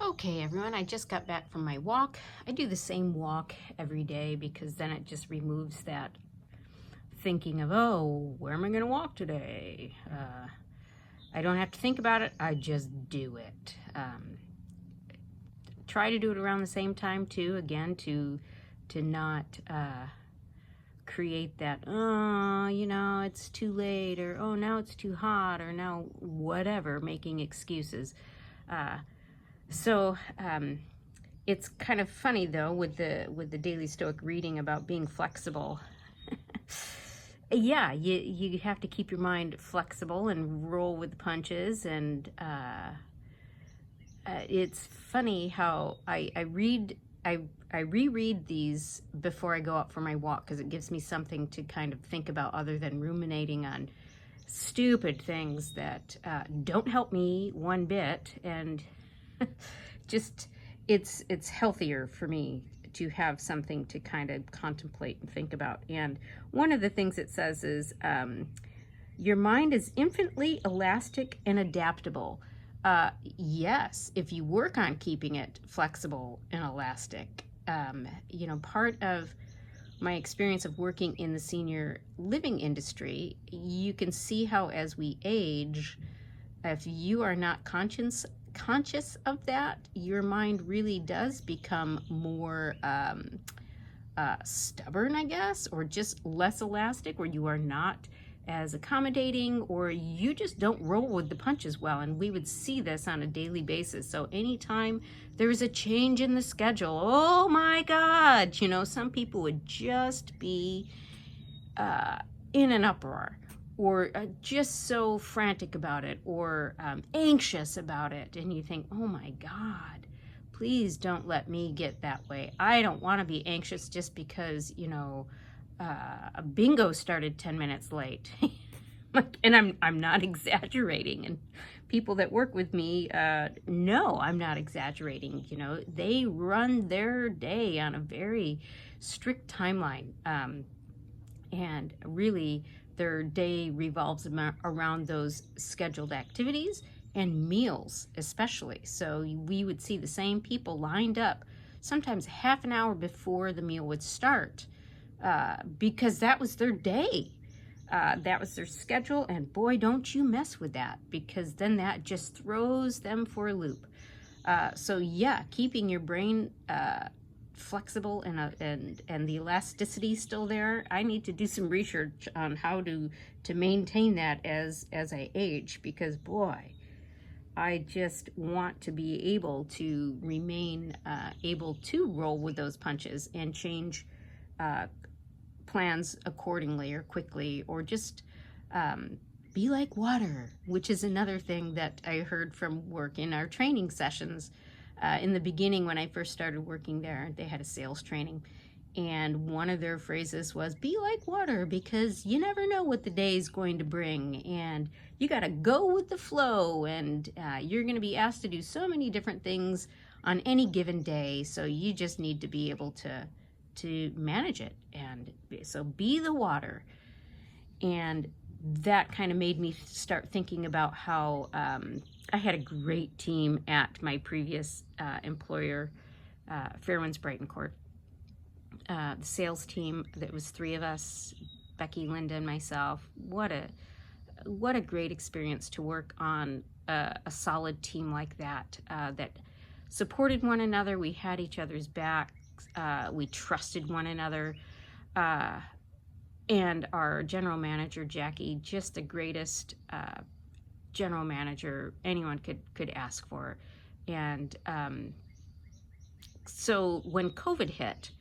Okay, everyone, I just got back from my walk. I do the same walk every day because then it just removes that thinking of, oh, where am I going to walk today? I don't have to think about it. I just do it. Try to do it around the same time too, again, to not create that, oh, it's too late, or oh, now it's too hot, or now whatever, making excuses. So it's kind of funny though with the Daily Stoic reading about being flexible. Yeah, you have to keep your mind flexible and roll with the punches. And it's funny how I reread these before I go out for my walk because it gives me something to kind of think about other than ruminating on stupid things that don't help me one bit. And just it's healthier for me to have something to kind of contemplate and think about. And one of the things it says is your mind is infinitely elastic and adaptable. Yes, if you work on keeping it flexible and elastic. Part of my experience of working in the senior living industry, you can see how as we age, if you are not conscious of that, your mind really does become more stubborn, I guess, or just less elastic, or you are not as accommodating, or you just don't roll with the punches well. And we would see this on a daily basis. So anytime there's a change in the schedule, oh my God, some people would just be in an uproar, or just so frantic about it, or anxious about it. And you think, oh my God, please don't let me get that way. I don't want to be anxious just because, a bingo started 10 minutes late. And I'm not exaggerating. And people that work with me know I'm not exaggerating. They run their day on a very strict timeline. And really, their day revolves around those scheduled activities and meals especially. So we would see the same people lined up sometimes half an hour before the meal would start because that was their day. That was their schedule, and boy, don't you mess with that, because then that just throws them for a loop. So yeah, keeping your brain flexible and the elasticity still there. I need to do some research on how to maintain that as I age, because boy, I just want to be able to remain able to roll with those punches and change plans accordingly or quickly, or just be like water, which is another thing that I heard from work in our training sessions. In the beginning, when I first started working there, they had a sales training, and one of their phrases was, be like water, because you never know what the day is going to bring, and you got to go with the flow, and you're going to be asked to do so many different things on any given day, so you just need to be able to manage it. And so be the water. And that kind of made me start thinking about how I had a great team at my previous employer, Fairwinds Brighton Court. The sales team, that was three of us, Becky, Linda, and myself. What a great experience to work on a solid team like that, that supported one another. We had each other's backs. We trusted one another. And our general manager, Jackie, just the greatest general manager anyone could ask for. And so when COVID hit,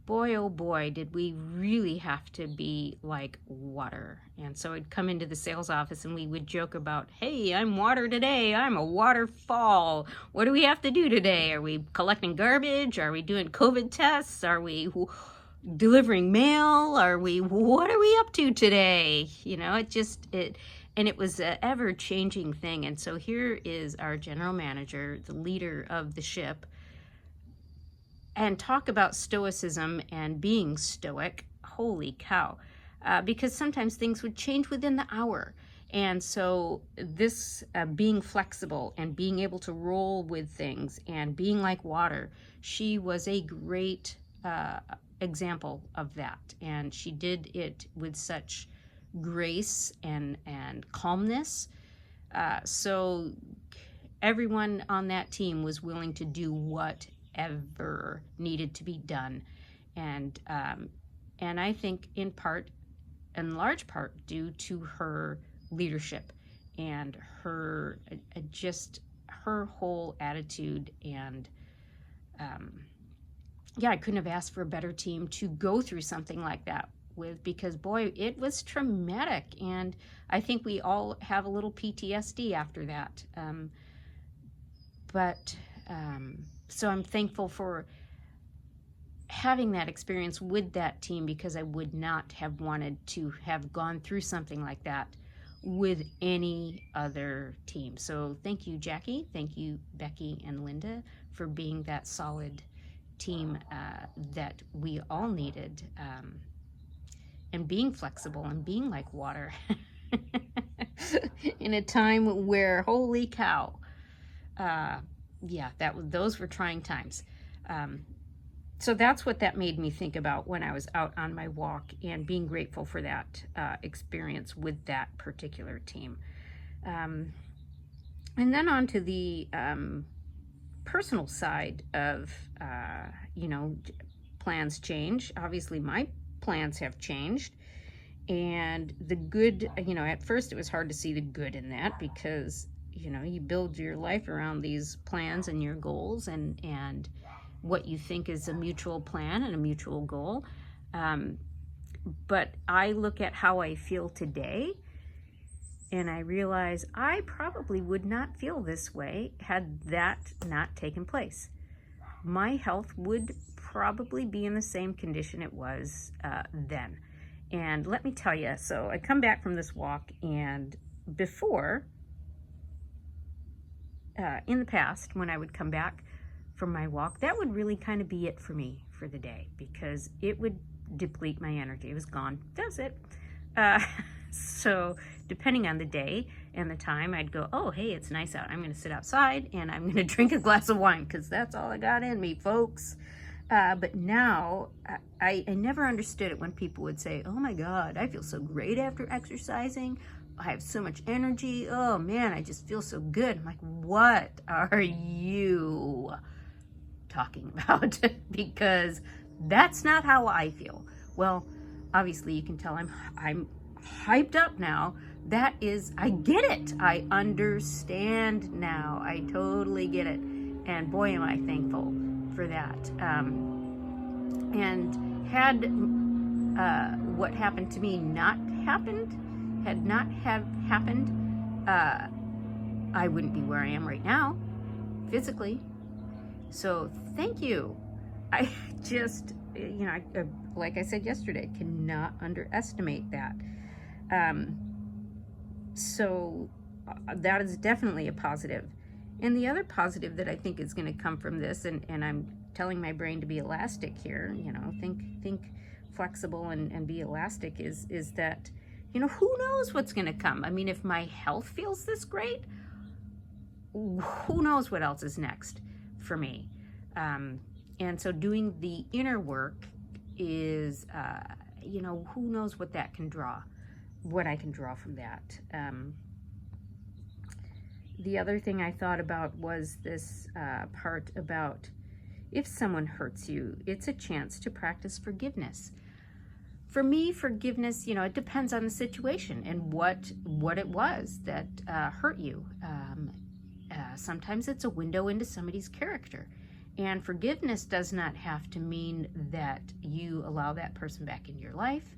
boy, oh boy, did we really have to be like water. And so I'd come into the sales office and we would joke about, hey, I'm water today. I'm a waterfall. What do we have to do today? Are we collecting garbage? Are we doing COVID tests? Are we delivering mail? What are we up to today? And it was an ever-changing thing. And so here is our general manager, the leader of the ship, and talk about stoicism and being stoic. Holy cow. Because sometimes things would change within the hour. And so this being flexible and being able to roll with things and being like water, she was a great example of that. And she did it with such grace and calmness. So everyone on that team was willing to do whatever needed to be done. And I think in large part due to her leadership and her just her whole attitude. And yeah, I couldn't have asked for a better team to go through something like that with, because boy, it was traumatic. And I think we all have a little PTSD after that. So I'm thankful for having that experience with that team, because I would not have wanted to have gone through something like that with any other team. So thank you, Jackie. Thank you, Becky and Linda, for being that solid team that we all needed, and being flexible and being like water in a time where, holy cow, yeah, those were trying times. So that's what that made me think about when I was out on my walk, and being grateful for that experience with that particular team. And then on to the personal side of, plans change. Obviously, my plans have changed. And the good, at first it was hard to see the good in that, because, you build your life around these plans and your goals, and what you think is a mutual plan and a mutual goal. But I look at how I feel today, and I realize I probably would not feel this way had that not taken place. My health would probably be in the same condition it was then. And let me tell you, so I come back from this walk, and before, in the past, when I would come back from my walk, that would really kind of be it for me for the day, because it would deplete my energy. It was gone. That's it. So depending on the day and the time, I'd go, oh, hey, it's nice out. I'm going to sit outside and I'm going to drink a glass of wine, because that's all I got in me, folks. But now, I never understood it when people would say, oh my God, I feel so great after exercising. I have so much energy. Oh man, I just feel so good. I'm like, what are you talking about? Because that's not how I feel. Well, obviously you can tell I'm hyped up now. That is, I get it. I understand now. I totally get it. And boy, am I thankful for that. And had what happened to me not happened, had not have happened, I wouldn't be where I am right now, physically. So thank you. I just, like I said yesterday, cannot underestimate that. So that is definitely a positive. And the other positive that I think is going to come from this, and I'm telling my brain to be elastic here, think flexible and be elastic, is that, who knows what's going to come? I mean, if my health feels this great, who knows what else is next for me? And so doing the inner work is, who knows what that can draw, what I can draw from that. The other thing I thought about was this part about, if someone hurts you, it's a chance to practice forgiveness. For me, forgiveness, it depends on the situation and what it was that hurt you. Sometimes it's a window into somebody's character. And forgiveness does not have to mean that you allow that person back in your life.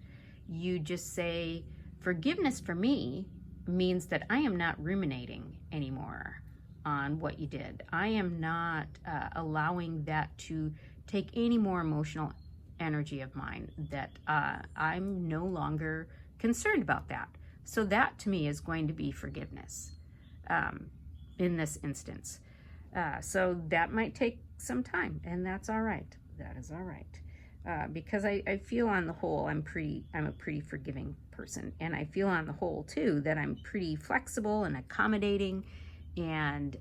You just say, forgiveness for me means that I am not ruminating anymore on what you did. I am not allowing that to take any more emotional energy of mine, that I'm no longer concerned about that. So that to me is going to be forgiveness in this instance. So that might take some time, and that's all right. That is all right. Because I feel on the whole I'm a pretty forgiving person. And I feel on the whole too that I'm pretty flexible and accommodating and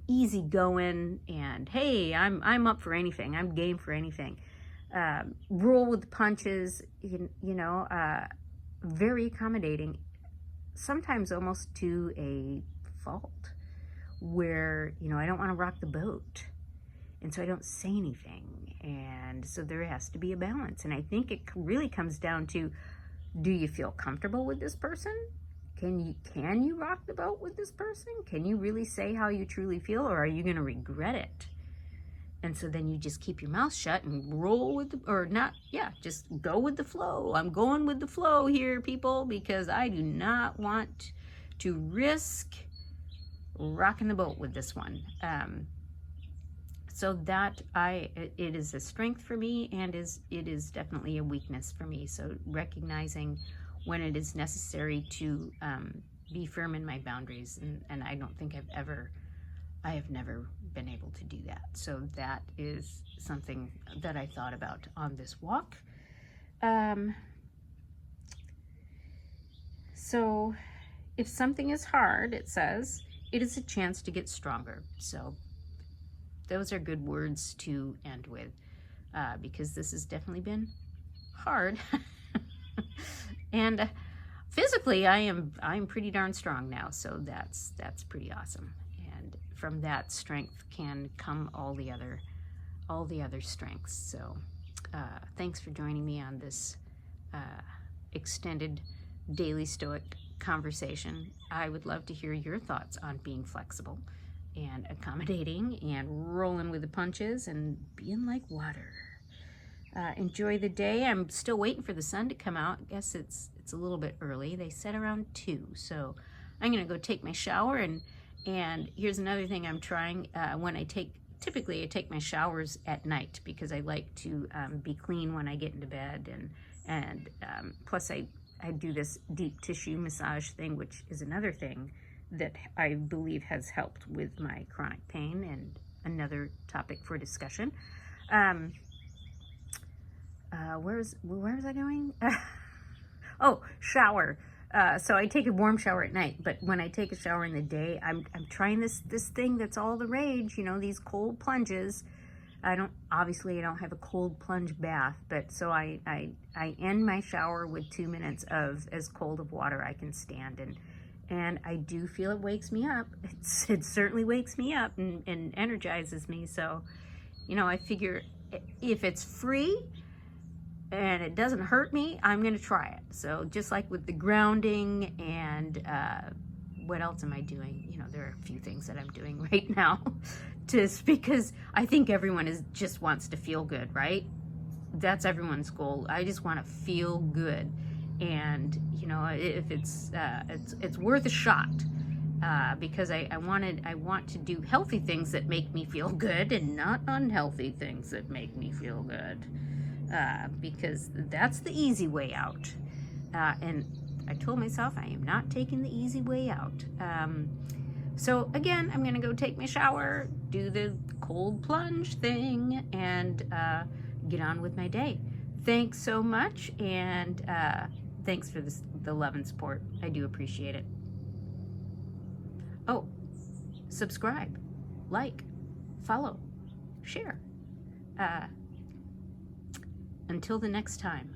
easygoing, and hey, I'm up for anything. I'm game for anything. Roll with the punches, very accommodating, sometimes almost to a fault, where, I don't want to rock the boat. And so I don't say anything. And so there has to be a balance. And I think it really comes down to, do you feel comfortable with this person? Can you rock the boat with this person? Can you really say how you truly feel, or are you going to regret it? And so then you just keep your mouth shut and roll with just go with the flow. I'm going with the flow here, people, because I do not want to risk rocking the boat with this one. So that it is a strength for me, and it is definitely a weakness for me. So recognizing when it is necessary to be firm in my boundaries, and I don't think I have never been able to do that. So that is something that I thought about on this walk. So if something is hard, it says, it is a chance to get stronger. So those are good words to end with, because this has definitely been hard. And physically, I'm pretty darn strong now, so that's pretty awesome. And from that strength can come all the other strengths. So thanks for joining me on this extended daily Stoic conversation. I would love to hear your thoughts on being flexible and accommodating and rolling with the punches and being like water. Enjoy the day. I'm still waiting for the sun to come out. I guess it's a little bit early. They said around 2, so I'm gonna go take my shower. And here's another thing I'm trying. Typically I take my showers at night, because I like to be clean when I get into bed, and plus I do this deep tissue massage thing, which is another thing that I believe has helped with my chronic pain, and another topic for discussion. Where was I going? Oh, shower. So I take a warm shower at night, but when I take a shower in the day, I'm trying this thing that's all the rage, these cold plunges. I don't have a cold plunge bath, but so I end my shower with 2 minutes of as cold of water I can stand, and I do feel it wakes me up. It certainly wakes me up and energizes me. So, I figure if it's free and it doesn't hurt me, I'm going to try it. So just like with the grounding and what else am I doing? There are a few things that I'm doing right now, just because I think everyone just wants to feel good, right? That's everyone's goal. I just want to feel good. And, if it's worth a shot, because I want to do healthy things that make me feel good, and not unhealthy things that make me feel good. Because that's the easy way out. And I told myself I am not taking the easy way out. So again, I'm going to go take my shower, do the cold plunge thing, and get on with my day. Thanks so much, and thanks for the love and support. I do appreciate it. Oh, subscribe, like, follow, share. Until the next time.